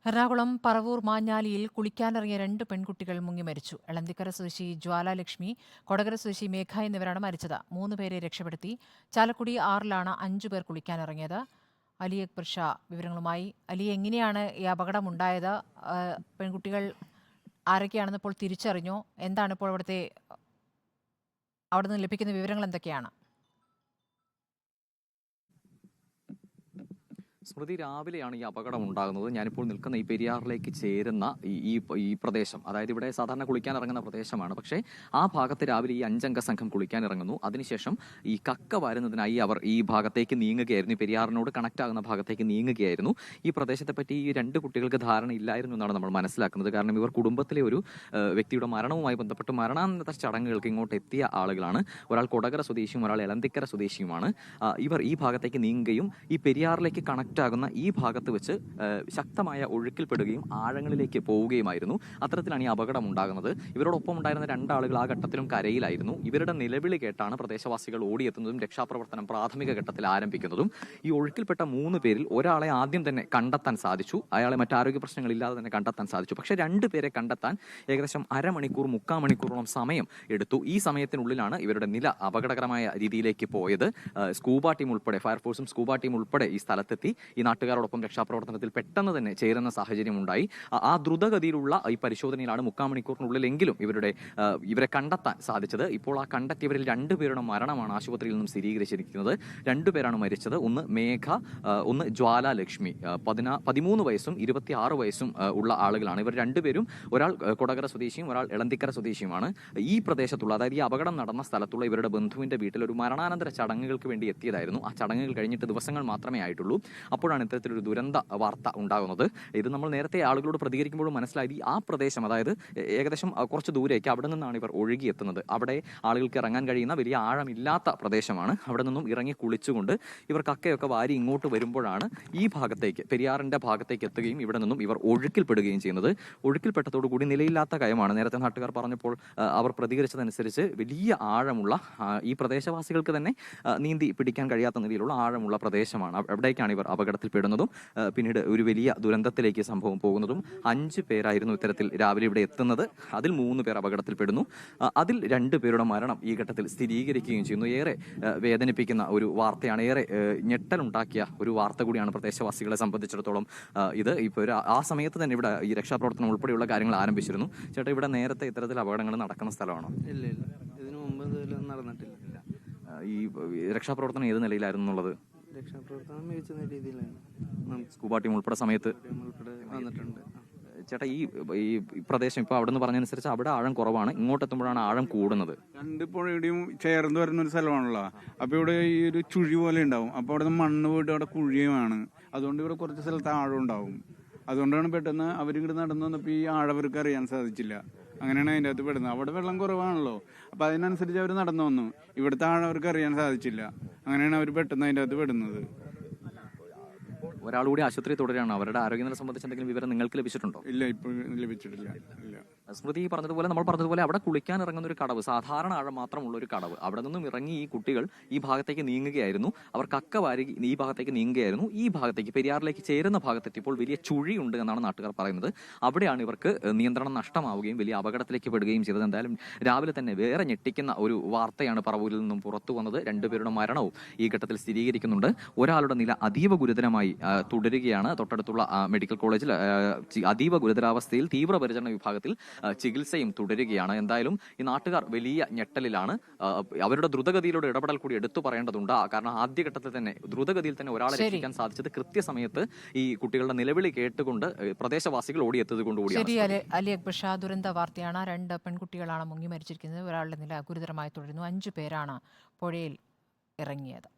എറണാകുളം പറവൂർ മാഞ്ഞാലിയിൽ കുളിക്കാനിറങ്ങിയ 2 പെൺകുട്ടികൾ മുങ്ങി മരിച്ചു. എളന്തിക്കര സ്വദേശി ജ്വാലാലക്ഷ്മി, കൊടകര സ്വദേശി മേഘ എന്നിവരാണ് മരിച്ചത്. 3 പേരെ രക്ഷപ്പെടുത്തി. ചാലക്കുടി 6-ലാണ് 5 പേർ കുളിക്കാനിറങ്ങിയത്. അലി അക്ബർ ഷാ വിവരങ്ങളുമായി. അലി, എങ്ങനെയാണ് ഈ അപകടമുണ്ടായത്? പെൺകുട്ടികൾ ആരൊക്കെയാണെന്ന് ഇപ്പോൾ തിരിച്ചറിഞ്ഞോ? എന്താണ് ഇപ്പോൾ അവിടെ നിന്ന് ലഭിക്കുന്ന വിവരങ്ങൾ എന്തൊക്കെയാണ്? സ്മൃതി, രാവിലെയാണ് ഈ അപകടം ഉണ്ടാകുന്നത്. ഞാനിപ്പോൾ നിൽക്കുന്ന ഈ പെരിയാറിലേക്ക് ചേരുന്ന ഈ പ്രദേശം, അതായത് ഇവിടെ സാധാരണ കുളിക്കാൻ ഇറങ്ങുന്ന പ്രദേശമാണ്. പക്ഷേ ആ ഭാഗത്ത് രാവിലെ ഈ 5-അംഗ സംഘം കുളിക്കാൻ ഇറങ്ങുന്നു. അതിനുശേഷം ഈ കക്ക വാരുന്നതിനായി അവർ ഈ ഭാഗത്തേക്ക് നീങ്ങുകയായിരുന്നു. ഈ പെരിയാറിനോട് കണക്ട് ആകുന്ന ഭാഗത്തേക്ക് നീങ്ങുകയായിരുന്നു. ഈ പ്രദേശത്തെ പറ്റി ഈ 2 കുട്ടികൾക്ക് ധാരണയില്ലായിരുന്നു എന്നാണ് നമ്മൾ മനസ്സിലാക്കുന്നത്. കാരണം ഇവർ കുടുംബത്തിലെ ഒരു വ്യക്തിയുടെ മരണവുമായി ബന്ധപ്പെട്ട് മരണാനന്തര ചടങ്ങുകൾക്ക് ഇങ്ങോട്ട് എത്തിയ ആളുകളാണ്. ഒരാൾ കൊടകര സ്വദേശിയും ഒരാൾ എളന്തിക്കര സ്വദേശിയുമാണ്. ഇവർ ഈ ഭാഗത്തേക്ക് നീങ്ങുകയും ഈ പെരിയാറിലേക്ക് കണക്ട് ആകുന്ന ഈ ഭാഗത്ത് വെച്ച് ശക്തമായ ഒഴുക്കിൽപ്പെടുകയും ആഴങ്ങളിലേക്ക് പോവുകയുമായിരുന്നു. അത്തരത്തിലാണ് ഈ അപകടം ഉണ്ടാകുന്നത്. ഇവരോടൊപ്പം ഉണ്ടായിരുന്ന 2 ആളുകൾ ആ ഘട്ടത്തിലും കരയിലായിരുന്നു. ഇവരുടെ നിലവിളി കേട്ടാണ് പ്രദേശവാസികൾ ഓടിയെത്തുന്നതും രക്ഷാപ്രവർത്തനം പ്രാഥമിക ഘട്ടത്തിൽ ആരംഭിക്കുന്നതും. ഈ ഒഴുക്കിൽപ്പെട്ട 3 പേരിൽ ഒരാളെ ആദ്യം തന്നെ കണ്ടെത്താൻ സാധിച്ചു. അയാളെ മറ്റാരോഗ്യ പ്രശ്നങ്ങളില്ലാതെ തന്നെ കണ്ടെത്താൻ സാധിച്ചു. പക്ഷേ 2 പേരെ കണ്ടെത്താൻ ഏകദേശം അരമണിക്കൂർ 3/4 മണിക്കൂറോളം സമയം എടുത്തു. ഈ സമയത്തിനുള്ളിലാണ് ഇവരുടെ നില അപകടകരമായ രീതിയിലേക്ക് പോയത്. സ്കൂബ ടീം ഉൾപ്പെടെ, ഫയർഫോഴ്സും സ്കൂബ ടീം ഉൾപ്പെടെ ഈ സ്ഥലത്തെത്തി. ഈ നാട്ടുകാരോടൊപ്പം രക്ഷാപ്രവർത്തനത്തിൽ പെട്ടെന്ന് തന്നെ ചേരുന്ന സാഹചര്യം ഉണ്ടായി. ആ ദ്രുതഗതിയിലുള്ള ഈ പരിശോധനയിലാണ് 3/4 മണിക്കൂറിനുള്ളിലെങ്കിലും ഇവരെ കണ്ടെത്താൻ സാധിച്ചത്. ഇപ്പോൾ ആ കണ്ടെത്തിയവരിൽ 2 പേരുടെ മരണമാണ് ആശുപത്രിയിൽ നിന്നും സ്ഥിരീകരിച്ചിരിക്കുന്നത്. 2 പേരാണ് മരിച്ചത്. ഒന്ന് മേഘ, ഒന്ന് ജ്വാലാലക്ഷ്മി. 13 വയസ്സും 26 വയസ്സും ഉള്ള ആളുകളാണ് ഇവർ. 2 പേരും, ഒരാൾ കൊടകര സ്വദേശിയും ഒരാൾ എളന്തിക്കര സ്വദേശിയുമാണ്. ഈ പ്രദേശത്തുള്ള, അതായത് ഈ അപകടം നടന്ന സ്ഥലത്തുള്ള ഇവരുടെ ബന്ധുവിന്റെ വീട്ടിൽ ഒരു മരണാനന്തര ചടങ്ങുകൾക്ക് വേണ്ടി എത്തിയതായിരുന്നു. ആ ചടങ്ങുകൾ കഴിഞ്ഞിട്ട് ദിവസങ്ങൾ മാത്രമേ ആയിട്ടുള്ളൂ. അപ്പോഴാണ് ഇത്തരത്തിലൊരു ദുരന്ത വാർത്ത ഉണ്ടാകുന്നത്. ഇത് നമ്മൾ നേരത്തെ ആളുകളോട് പ്രതികരിക്കുമ്പോഴും മനസ്സിലായത്, ആ പ്രദേശം, അതായത് ഏകദേശം കുറച്ച് ദൂരേക്ക് അവിടെ നിന്നാണ് ഇവർ ഒഴുകിയെത്തുന്നത്. അവിടെ ആളുകൾക്ക് ഇറങ്ങാൻ കഴിയുന്ന വലിയ ആഴമില്ലാത്ത പ്രദേശമാണ്. അവിടെ നിന്നും ഇറങ്ങി കുളിച്ചുകൊണ്ട് ഇവർ കക്കയൊക്കെ വാരി ഇങ്ങോട്ട് വരുമ്പോഴാണ് ഈ ഭാഗത്തേക്ക്, പെരിയാറിന്റെ ഭാഗത്തേക്ക് എത്തുകയും ഇവിടെ നിന്നും ഇവർ ഒഴുക്കിൽപ്പെടുകയും ചെയ്യുന്നത്. ഒഴുക്കിൽപ്പെട്ടതോടുകൂടി നിലയില്ലാത്ത കയമാണ്. നേരത്തെ നാട്ടുകാർ പറഞ്ഞപ്പോൾ അവർ പ്രതികരിച്ചതനുസരിച്ച് വലിയ ആഴമുള്ള, ഈ പ്രദേശവാസികൾക്ക് തന്നെ നീന്തി പിടിക്കാൻ കഴിയാത്ത നിലയിലുള്ള ആഴമുള്ള പ്രദേശമാണ്. അവിടേക്കാണ് ഇവർ അപകടത്തിൽപ്പെടുന്നതും പിന്നീട് ഒരു വലിയ ദുരന്തത്തിലേക്ക് സംഭവം പോകുന്നതും. 5 പേരായിരുന്നു ഇത്തരത്തിൽ രാവിലെ ഇവിടെ എത്തുന്നത്. അതിൽ 3 പേർ അപകടത്തിൽപ്പെടുന്നു. അതിൽ 2 പേരുടെ മരണം ഈ ഘട്ടത്തിൽ സ്ഥിരീകരിക്കുകയും ചെയ്യുന്നു. ഏറെ വേദനിപ്പിക്കുന്ന ഒരു വാർത്തയാണ്. ഏറെ ഞെട്ടലുണ്ടാക്കിയ ഒരു വാർത്ത കൂടിയാണ് പ്രദേശവാസികളെ സംബന്ധിച്ചിടത്തോളം ഇത്. ഇപ്പോൾ ആ സമയത്ത് തന്നെ ഇവിടെ ഈ രക്ഷാപ്രവർത്തനം ഉൾപ്പെടെയുള്ള കാര്യങ്ങൾ ആരംഭിച്ചിരുന്നു. ചേട്ടാ, ഇവിടെ നേരത്തെ ഇത്തരത്തിൽ അപകടങ്ങൾ നടക്കുന്ന സ്ഥലമാണോ? ഇല്ല, ഇതിനു മുമ്പ് ഇതിലൊന്നും നടന്നിട്ടില്ല. ഈ രക്ഷാപ്രവർത്തനം ഏത് നിലയിലായിരുന്നു എന്നുള്ളത്? രക്ഷാപ്രവർത്തനം മികച്ച രീതിയിലാണ്. സ്കൂബ ടീം ഉൾപ്പെടെ സമയത്ത് വന്നിട്ടുണ്ട്. ചേട്ടാ, ഈ പ്രദേശം ഇപ്പോൾ അവിടെ നിന്ന് പറഞ്ഞനുസരിച്ച് അവിടെ ആഴം കുറവാണ്, ഇങ്ങോട്ടെത്തുമ്പോഴാണ് ആഴം കൂടുന്നത്. 2 പുഴയുടെയും ചേർന്ന് വരുന്ന ഒരു സ്ഥലമാണല്ലോ. അപ്പൊ ഇവിടെ ഈ ഒരു ചുഴി പോലെ ഉണ്ടാവും. അപ്പൊ അവിടെ നിന്ന് മണ്ണ് പോയിട്ട് അവിടെ കുഴിയുമാണ്. അതുകൊണ്ട് ഇവിടെ കുറച്ച് സ്ഥലത്ത് ആഴം ഉണ്ടാവും. അതുകൊണ്ടാണ് പെട്ടെന്ന് അവരിങ്ങോട്ട് നടന്നു വന്നപ്പോൾ ഈ ആഴവർക്ക് അറിയാൻ സാധിച്ചില്ല. അങ്ങനെയാണ് അതിൻ്റെ അകത്ത് പെടുന്നത്. അവിടെ വെള്ളം കുറവാണല്ലോ. അപ്പൊ അതിനനുസരിച്ച് അവർ നടന്നു വന്നു. ഇവിടുത്തെ ആഴവർക്ക് അറിയാൻ സാധിച്ചില്ല. അങ്ങനെയാണ് അവർ പെട്ടെന്ന് അതിൻ്റെ അകത്ത് പെടുന്നത്. ഒരാൾ കൂടി ആശുപത്രി തുടരുകയാണ്. അവരുടെ ആരോഗ്യനില സംബന്ധിച്ച് എന്തെങ്കിലും വിവരം നിങ്ങൾക്ക് ലഭിച്ചിട്ടുണ്ടോ? ഇല്ല, ഇപ്പോഴും ലഭിച്ചിട്ടില്ല. ഇല്ല. സ്മൃതി നമ്മൾ പറഞ്ഞതുപോലെ അവിടെ കുളിക്കാൻ ഇറങ്ങുന്ന ഒരു കടവ്, സാധാരണ ആഴം മാത്രമുള്ള ഒരു കടവ്. അവിടെ നിന്നും ഇറങ്ങി ഈ കുട്ടികൾ ഈ ഭാഗത്തേക്ക് നീങ്ങുകയായിരുന്നു. അവർ കക്ക വാരി ഈ ഭാഗത്തേക്ക് നീങ്ങുകയായിരുന്നു. ഈ ഭാഗത്തേക്ക്, പെരിയാറിലേക്ക് ചേരുന്ന ഭാഗത്തെത്തിയപ്പോൾ വലിയ ചുഴിയുണ്ട് എന്നാണ് നാട്ടുകാർ പറയുന്നത്. അവിടെയാണ് ഇവർക്ക് നിയന്ത്രണം നഷ്ടമാവുകയും വലിയ അപകടത്തിലേക്ക് പെടുകയും ചെയ്തത്. എന്തായാലും രാവിലെ തന്നെ വേറെ ഞെട്ടിക്കുന്ന ഒരു വാർത്തയാണ് പറവൂരിൽ നിന്നും പുറത്തു വന്നത്. 2 പേരുടെ മരണവും ഈ ഘട്ടത്തിൽ സ്ഥിരീകരിക്കുന്നുണ്ട്. ഒരാളുടെ നില അതീവ ഗുരുതരമായി തുടരുകയാണ്. തൊട്ടടുത്തുള്ള മെഡിക്കൽ കോളേജിൽ അതീവ ഗുരുതരാവസ്ഥയിൽ തീവ്രപരിചരണ വിഭാഗത്തിൽ ചികിത്സയും തുടരുകയാണ്. എന്തായാലും ഈ നാട്ടുകാർ വലിയ ഞെട്ടലിലാണ്. അവരുടെ ദ്രുതഗതിയിലൂടെ ഇടപെടൽ കൂടി എടുത്തു പറയേണ്ടതുണ്ട്. കാരണം ആദ്യഘട്ടത്തിൽ തന്നെ ദ്രുതഗതിയിൽ തന്നെ ഒരാളെ രക്ഷിക്കാൻ സാധിച്ചത് കൃത്യസമയത്ത് ഈ കുട്ടികളുടെ നിലവിളി കേട്ടുകൊണ്ട് പ്രദേശവാസികൾ ഓടിയെത്തത് കൊണ്ടുകൂടിയാണ്. അലി അക്ബർ ഷാ, ദുരന്ത വാർത്തയാണ്. 2 പെൺകുട്ടികളാണ് മുങ്ങി മരിച്ചിരിക്കുന്നത്. ഒരാളുടെ നില ഗുരുതരമായി തുടരുന്നു. 5 പേരാണ് പുഴയിൽ ഇറങ്ങിയത്.